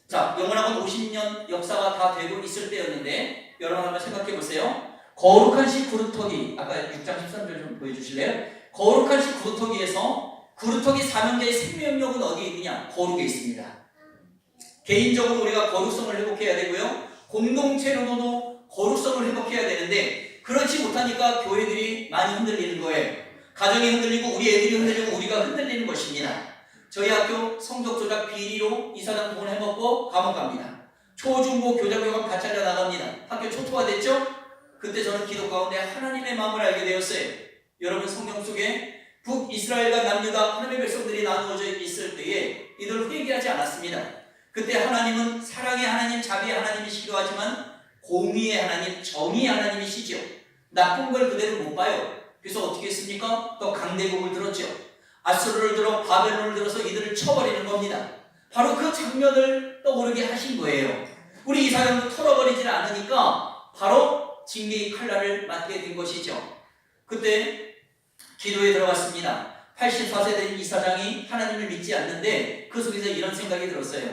자, 영훈학원 50년 역사가 다 되고 있을 때였는데 여러분 한번 생각해 보세요. 거룩한 시 구루터기, 아까 6장 13절 좀 보여주실래요? 거룩한 시 구루터기에서 구루터기 사명자의 생명력은 어디에 있느냐? 거룩에 있습니다. 개인적으로 우리가 거룩성을 회복해야 되고요. 공동체로도 거룩성을 회복해야 되는데 그렇지 못하니까 교회들이 많이 흔들리는 거예요. 가정이 흔들리고 우리 애들이 흔들리고 우리가 흔들리는 것입니다. 저희 학교 성적 조작 비리로 이사장 돈 해먹고 감옥 갑니다. 초중고 교장교감 다 잘려나갑니다. 학교 초토화됐죠? 그때 저는 기도 가운데 하나님의 마음을 알게 되었어요. 여러분 성경 속에 북이스라엘과 남유다 하나님의 백성들이 나누어져 있을 때에 이들 회개하지 않았습니다. 그때 하나님은 사랑의 하나님, 자비의 하나님이시기도 하지만 공의의 하나님, 정의의 하나님이시죠. 나쁜 걸 그대로 못 봐요. 그래서 어떻게 했습니까? 또 강대국을 들었죠. 아수르를 들어 바벨론을 들어서 이들을 쳐버리는 겁니다. 바로 그 장면을 떠오르게 하신 거예요. 우리 이사장도 털어버리질 않으니까 바로 징계의 칼날을 맞게 된 것이죠. 그때 기도에 들어갔습니다. 84세 된 이사장이 하나님을 믿지 않는데 그 속에서 이런 생각이 들었어요.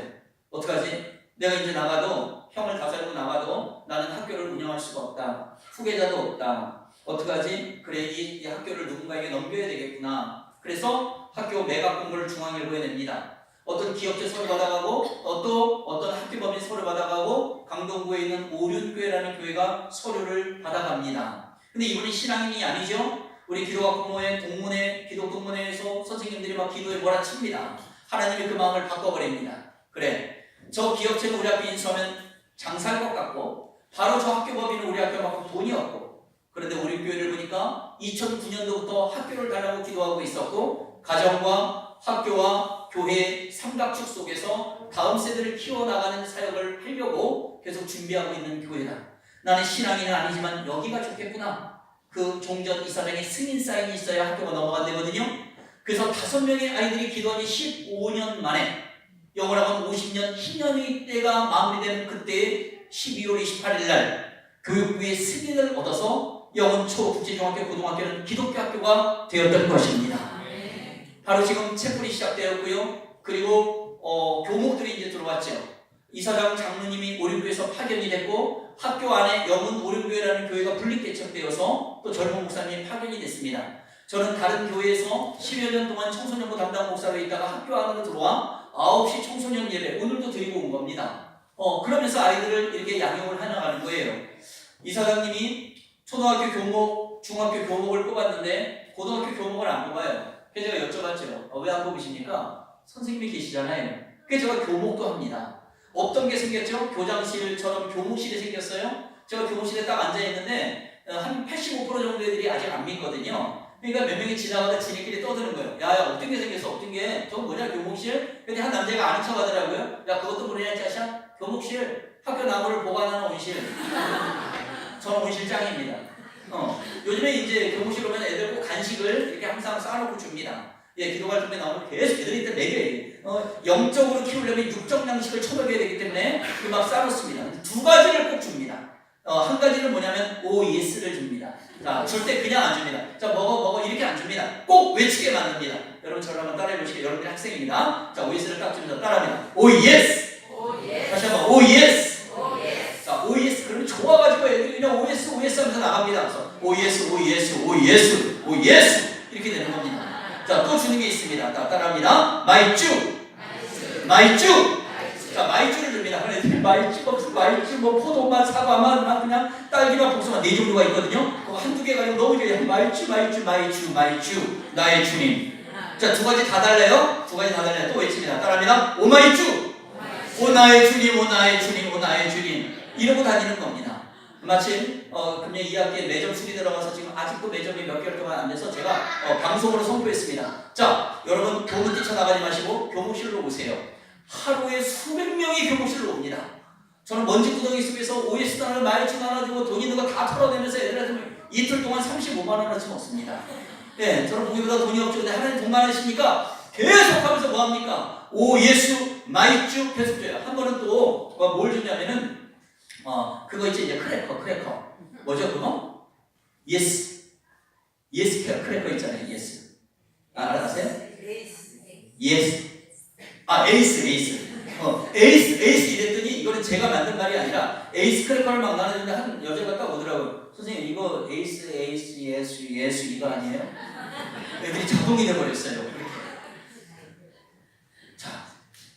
어떡하지? 내가 이제 나가도 형을 다 살고 나가도 나는 학교를 운영할 수가 없다. 후계자도 없다. 어떡하지? 그래 이 학교를 누군가에게 넘겨야 되겠구나. 그래서 학교 매각 공고를 중앙일보에 냅니다. 어떤 기업체 서류 받아가고 또 어떤 학교법인 서류 받아가고 강동구에 있는 오륜교회라는 교회가 서류를 받아갑니다. 근데 이분이 신앙인이 아니죠? 우리 기도학부모의 동문회, 기독동문회에서 선생님들이 막 기도에 몰아칩니다. 하나님이 그 마음을 바꿔버립니다. 그래, 저 기업체는 우리 학교 인수하면 장사할 것 같고 바로 저 학교법인은 우리 학교만큼 돈이 없고 그런데 우리 교회를 보니까 2009년도부터 학교를 달라고 기도하고 있었고 가정과 학교와 교회의 삼각축 속에서 다음 세대를 키워나가는 사역을 하려고 계속 준비하고 있는 교회다. 나는 신앙인은 아니지만 여기가 좋겠구나. 그 종전 이사장의 승인 사인이 있어야 학교가 넘어간다거든요. 그래서 5명의 아이들이 기도하니 15년 만에 영원학원 50년 희년의 때가 마무리되는 그때의 12월 28일 날 교육부의 승인을 얻어서 영원초 국제중학교 고등학교는 기독교 학교가 되었던 것입니다. 바로 지금 채플이 시작되었고요. 그리고 교목들이 이제 들어왔죠. 이사장 장로님이 오륜교에서 파견이 됐고 학교 안에 영훈 오륜교회라는 교회가 분립개척되어서 또 젊은 목사님이 파견이 됐습니다. 저는 다른 교회에서 10여 년 동안 청소년부 담당 목사로 있다가 학교 안으로 들어와 9시 청소년 예배 오늘도 드리고 온 겁니다. 그러면서 아이들을 이렇게 양육을 해나가는 거예요. 이사장님이 초등학교 교목, 중학교 교목을 뽑았는데 고등학교 교목을 안 뽑아요. 그래서 제가 여쭤봤죠. 왜 안 뽑으십니까? 선생님이 계시잖아요. 그래서 제가 교목도 합니다. 어떤 게 생겼죠? 교장실처럼 교목실이 생겼어요. 제가 교목실에 딱 앉아있는데 한 85% 정도 애들이 아직 안 믿거든요. 그러니까 몇 명이 지나가다 지네끼리 떠드는 거예요. 야, 어떤 게 생겼어? 어떤 게? 저거 뭐냐, 교목실? 근데 한 남자가 아는 척 하더라고요. 야, 그것도 뭐냐, 짜샤? 교목실, 학교 나무를 보관하는 온실. 저는 온실 짱입니다. 요즘에 이제 교목실 오면 애들 꼭 간식을 이렇게 항상 쌓아놓고 줍니다. 예, 기도갈 준비 나오면 계속 애들이 일단 먹여요. 영적으로 키우려면 육적 양식을 처먹여야 되기 때문에 막 쌓아놓습니다. 두 가지를 꼭 줍니다. 한 가지는 뭐냐면 OS를 줍니다. 자, 줄 때 그냥 안 줍니다. 자, 먹어 이렇게 안 줍니다. 꼭 외치게 만듭니다. 여러분 저를 한번 따라해 보시게요. 여러분들 학생입니다. 자, OS를 딱 주면서 따라합니다. OES. 다시 한번 OES. 자, OES. 그러면 좋아가지고 애들이 그냥 OS 하면서 나갑니다. 그래서 OES 이렇게 되는 겁니다. 자, 또 주는 게 있습니다. 따라합니다. 마이쭈. 자, 마이쭈를 줍니다. 그런데 마이쭈, 뭐 포도맛, 사과맛, 그냥 딸기맛, 복숭아 4종류가 있거든요. 그거 한두 개가 아니고 너무 좋아요. 마이쭈, 나의 주님. 자, 두 가지 다 달라요. 또 외칩니다. 따라합니다. 오마이쭈. 오 나의 주님. 이러고 다니는 겁니다. 마침 금년 2학기에 매점 수리 들어가서 지금 아직도 매점이 몇 개월 동안 안 돼서 제가 방송으로 선포했습니다. 자, 여러분 교문 뛰쳐나가지 마시고 교무실로 오세요. 하루에 수백 명이 교무실로 옵니다. 저는 먼지 구덩이 속에서 OS 단을 마이쮸 나눠주고 돈 있는 거 다 털어내면서 애들한테 이틀 동안 35만 원어치 먹습니다. 예, 저는 보기보다 돈이 없죠. 근데 하나님 돈 많으시니까 계속하면서 뭐합니까? 오 예수 마이쮸 계속 줘요. 한 번은 또 뭘 주냐면은 그거 있지, 이제 크래커. 뭐죠, 그거? 예스 크래커 있잖아요, 예스. 알아세요? 예스. 에이스 이랬더니 이거는 제가 만든 말이 아니라 에이스 크래커를 막 나누는데 한 여자가 딱 오더라고요. 선생님, 이거 에이스, 예수 이거 아니에요? 애들이 자동이 돼버렸어요.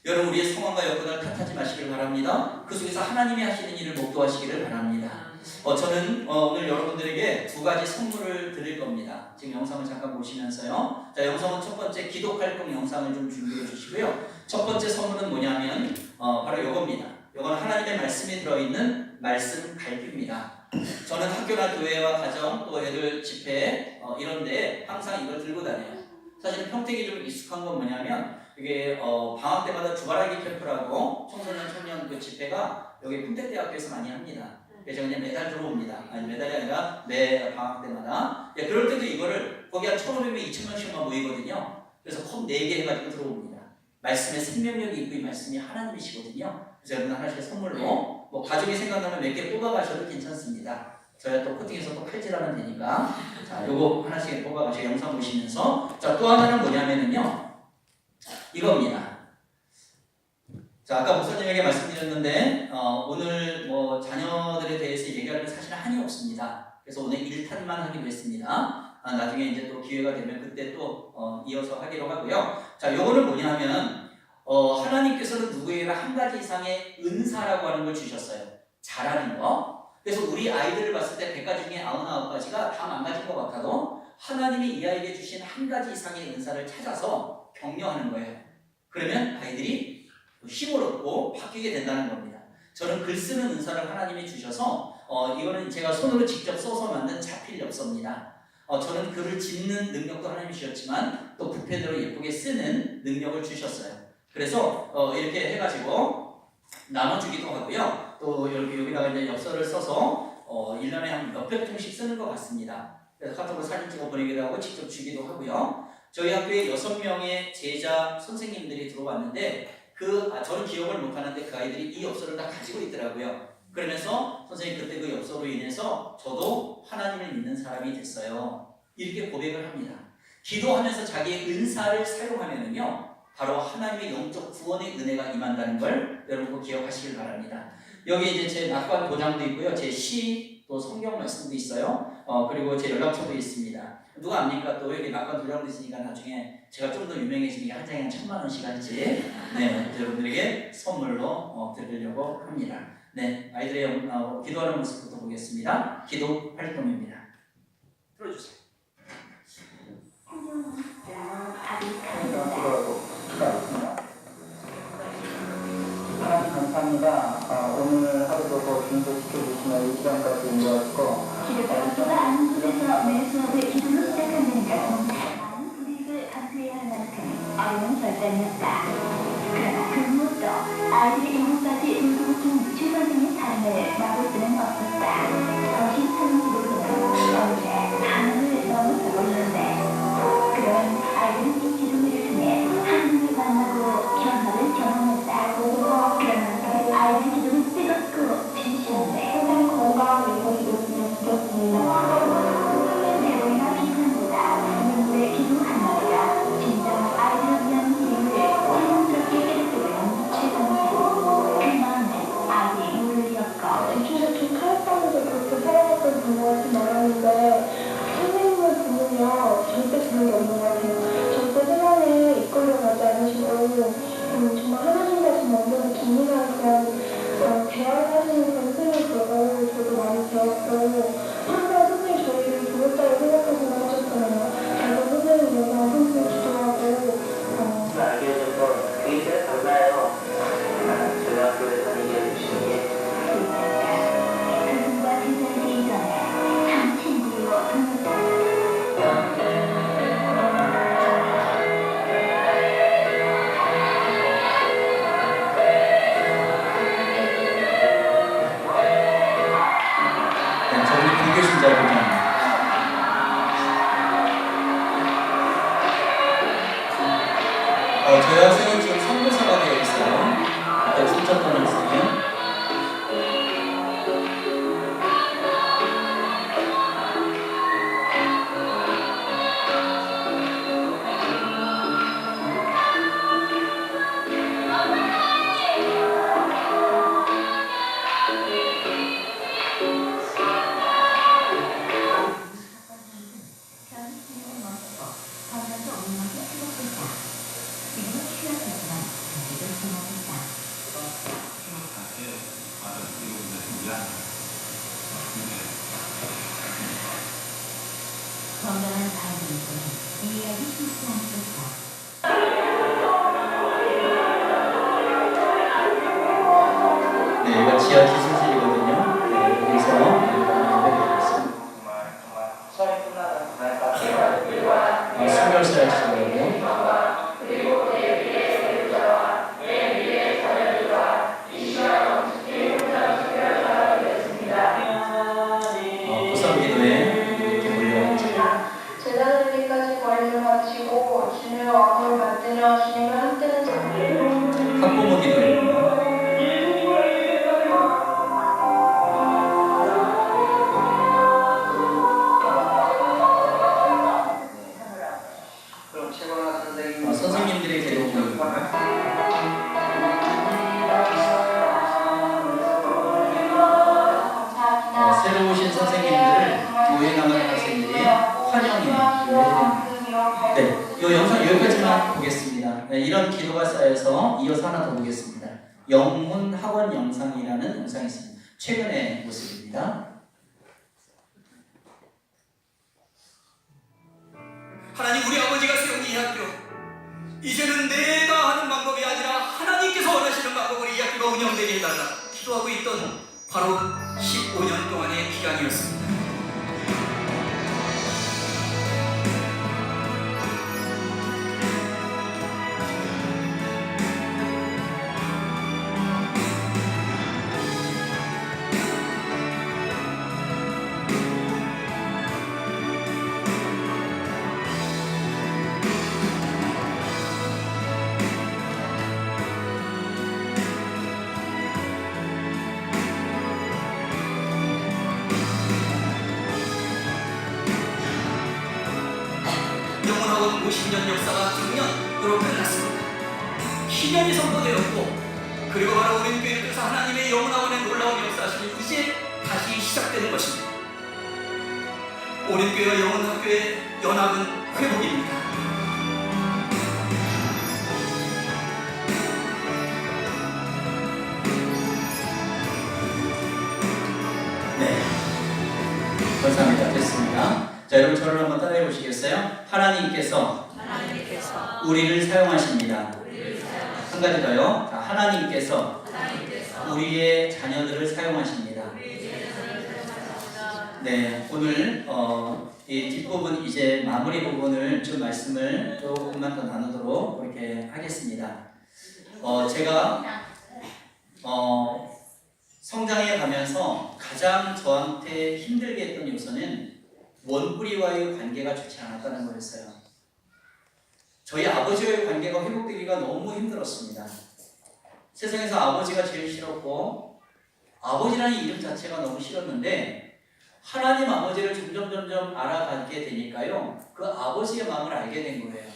여러분, 우리의 상황과 여건을 탓하지 마시길 바랍니다. 그 속에서 하나님이 하시는 일을 목도하시기를 바랍니다. 저는 오늘 여러분들에게 두 가지 선물을 드릴 겁니다. 지금 영상을 잠깐 보시면서요. 자, 영상은 첫 번째 기독활동 영상을 좀 준비해 주시고요. 첫 번째 선물은 뭐냐면 바로 이겁니다. 이건 하나님의 말씀이 들어있는 말씀 갈피입니다. 저는 학교나 교회와 가정 또 애들 집회 이런데 항상 이걸 들고 다녀요. 사실 평택이 좀 익숙한 건 뭐냐면 이게 방학 때마다 주바라기 캠프라고 청소년 그 집회가 여기 평택대학교에서 많이 합니다. 그래서 그냥 매달 들어옵니다. 아니 매달이 아니라 매 방학 때마다. 그럴 때도 이거를 거기 한 1,500명, 2,000명씩만 모이거든요. 그래서 컵 4개 해가지고 들어옵니다. 말씀에 생명력이 있고 이 말씀이 하나님이시거든요. 그래서 여러분 하나씩 선물로 뭐 가족이 생각나면 몇 개 뽑아가셔도 괜찮습니다. 저희가 또 코팅해서 또 칼질하면 되니까. 자, 요거 하나씩 뽑아가시고 영상 보시면서. 자, 또 하나는 뭐냐면은요. 이겁니다. 자, 아까 목사님에게 말씀드렸는데 오늘 뭐 자녀들에 대해서 얘기하려면 사실 한이 없습니다. 그래서 오늘 1탄만 하기로 했습니다. 나중에 이제 또 기회가 되면 그때 또 이어서 하기로 하고요. 자, 요거는 뭐냐면 하나님께서는 누구에게나 한 가지 이상의 은사라고 하는 걸 주셨어요. 잘하는 거. 그래서 우리 아이들을 봤을 때 100가지 중에 99가지가 다 망가진 것 같아도 하나님이 이 아이에게 주신 한 가지 이상의 은사를 찾아서 격려하는 거예요. 그러면 아이들이 힘을 얻고 바뀌게 된다는 겁니다. 저는 글 쓰는 은사를 하나님이 주셔서 이거는 제가 손으로 직접 써서 만든 자필 엽서입니다. 저는 글을 짓는 능력도 하나님이 주셨지만 또 붓펜으로 예쁘게 쓰는 능력을 주셨어요. 그래서 이렇게 해가지고 나눠주기도 하고요. 또 이렇게 여기다가 이제 엽서를 써서 1년에 한 몇백 통씩 쓰는 것 같습니다. 그래서 카톡으로 사진 찍어 보내기도 하고 직접 주기도 하고요. 저희 학교에 6명의 제자 선생님들이 들어왔는데 저는 기억을 못하는데 그 아이들이 이 엽서를 다 가지고 있더라고요. 그러면서 선생님 그때 그 엽서로 인해서 저도 하나님을 믿는 사람이 됐어요. 이렇게 고백을 합니다. 기도하면서 자기의 은사를 사용하면은요 바로 하나님의 영적 구원의 은혜가 임한다는 걸 여러분 꼭 기억하시길 바랍니다. 여기 이제 제 낙관 도장도 있고요. 제 시 또 성경 말씀도 있어요. 그리고 제 연락처도 있습니다. 누가 압니까? 또 여기 막간 돌아오시니까 나중에 제가 좀 더 유명해지니까 한 장에 1,000,000원씩 할지 네, 여러분들에게 선물로 드리려고 합니다. 네, 아이들의 기도하는 모습부터 보겠습니다. 기도 활동입니다. 들어주세요. 하나님 감사합니다. 오늘 하루도 더 주님도 지켜주시며 이 시간까지 인도하시고 기독교가 아는 곳에서 매 수업을 기도로 시작한다는 것은 많은 불이익을 감수해야 할 만큼 어려운 결단이었다. 그러나 그 무엇도 아이들의 영혼까지 돌보고 준 주선생의 삶을 막을 수는 없었다. 더 힘찬 기도로는 어느새 하늘을 넘어서고 있는데 그런 아이들은 이 기도를 통해 하나님을 만나고 변화를 경험했다. 그러나 아이들 기도는 뜨겁고 진실한데 항상 건강하고 기도했으면 좋겠습니다. 내용이나 비판보다 누구의 기도 한마디가 진정 아이들을 위한 힘을 자연스럽게 깨닫는 최선생. 그 마음은 아이의 물이었고 이렇게 카르타에서 그렇게 살아갔던 경우가 좀 많았는데 선생님을 보면요 절대 그런 게 없는 것 같아요. 절대 세상에 이끌려가지 않으시고 정말 하나님과 정말 얼마나 긴밀한 그런 대화를 하시는 그런 선생님 보고 저도 많이 배웠고 항상 선생님 저희를 교육자로 생각하시고 하셨잖아요. 저도 선생님 위해서 항상 기도하고 알게 돼서 굉장히 감사해요. 저희 학교에 다니게 해주신 게 그분과 대전되기 이전에 참 친구요 동료다. 네, 저분이 불교 신자분이에요. 저희 학생은 지금 선교사가 되어 있어요. 네, 춘천권 학생이요. 건강한 아이들에게는 이해하기 쉽지 않겠다. 네, 이거 지하 기술실이거든요. 네, 여기서 배우겠습니다. 정말 수업이 끝나는 그날까지 수결실 하시고요. 부산기도에 이렇게 몰려왔죠. 제자들에게까지 관리를 마치고 주님의 왕을 만드려 주님을 함께는 학부모 기도입니다. 그럼 최고나 선생님 선생님들의 기도입니다. 새로 오신 선생님들을 교회 나가는 학생들이 환영해 주셔야 됩니다. 네, 이 영상 여기까지만 보겠습니다. 네, 이런 기도가 쌓여서 이어서 하나 더 보겠습니다. 영문 학원 영상이라는 영상이 있습니다. 최근의 모습입니다. 하나님 우리 아버지가 세운 이 학교 이제는 내가 하는 방법이 아니라 하나님께서 원하시는 방법으로 이 학교가 운영되게 해달라 기도하고 있던 바로 15년 동안의 기간이었습니다. 영문학원 50년 역사가 작년으로 끝났습니다. 희년이 선포되었고 그리고 바로 우리 교회를 통해서 하나님의 영문학원의 놀라운 역사심이 이제 다시 시작되는 것입니다. 오륜교회와 영원학교의 연합은 회복입니다. 네. 감사합니다. 됐습니다. 자, 여러분 저를 한번 따라해 보시겠어요? 하나님께서 우리를 사용하십니다. 한 가지 더요. 자, 하나님께서 우리의 자녀들을 사용하십니다. 네, 오늘 이 뒷부분 이제 마무리 부분을 좀 말씀을 조금만 더 나누도록 그렇게 하겠습니다. 제가 성장해 가면서 가장 저한테 힘들게 했던 요소는 원뿌리와의 관계가 좋지 않았다는 거였어요. 저희 아버지와의 관계가 회복되기가 너무 힘들었습니다. 세상에서 아버지가 제일 싫었고 아버지라는 이름 자체가 너무 싫었는데 하나님 아버지를 점점 알아가게 되니까요, 그 아버지의 마음을 알게 된 거예요.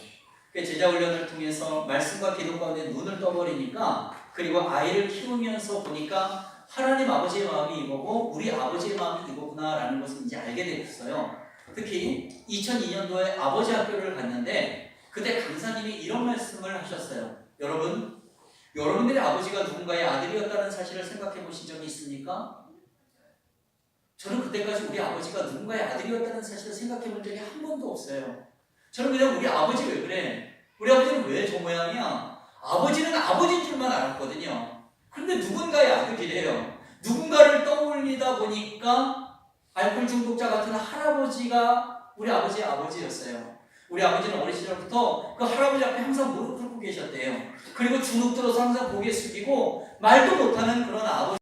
제자훈련을 통해서 말씀과 기도 가운데 눈을 떠버리니까, 그리고 아이를 키우면서 보니까 하나님 아버지의 마음이 이거고 우리 아버지의 마음이 이거구나 라는 것을 이제 알게 됐어요. 특히 2002년도에 아버지 학교를 갔는데 그때 강사님이 이런 말씀을 하셨어요. 여러분들의 아버지가 누군가의 아들이었다는 사실을 생각해 보신 적이 있습니까? 저는 그때까지 우리 아버지가 누군가의 아들이었다는 사실을 생각해 본 적이 한 번도 없어요. 저는 그냥 우리 아버지 왜 그래? 우리 아버지는 왜 저 모양이야? 아버지는 아버지인 줄만 알았거든요. 그런데 누군가의 아들이래요. 누군가를 떠올리다 보니까 알코올 중독자 같은 할아버지가 우리 아버지의 아버지였어요. 우리 아버지는 어린 시절부터 그 할아버지 앞에 항상 무릎 꿇고 계셨대요. 그리고 주눅 들어서 항상 고개 숙이고 말도 못하는 그런 아버지.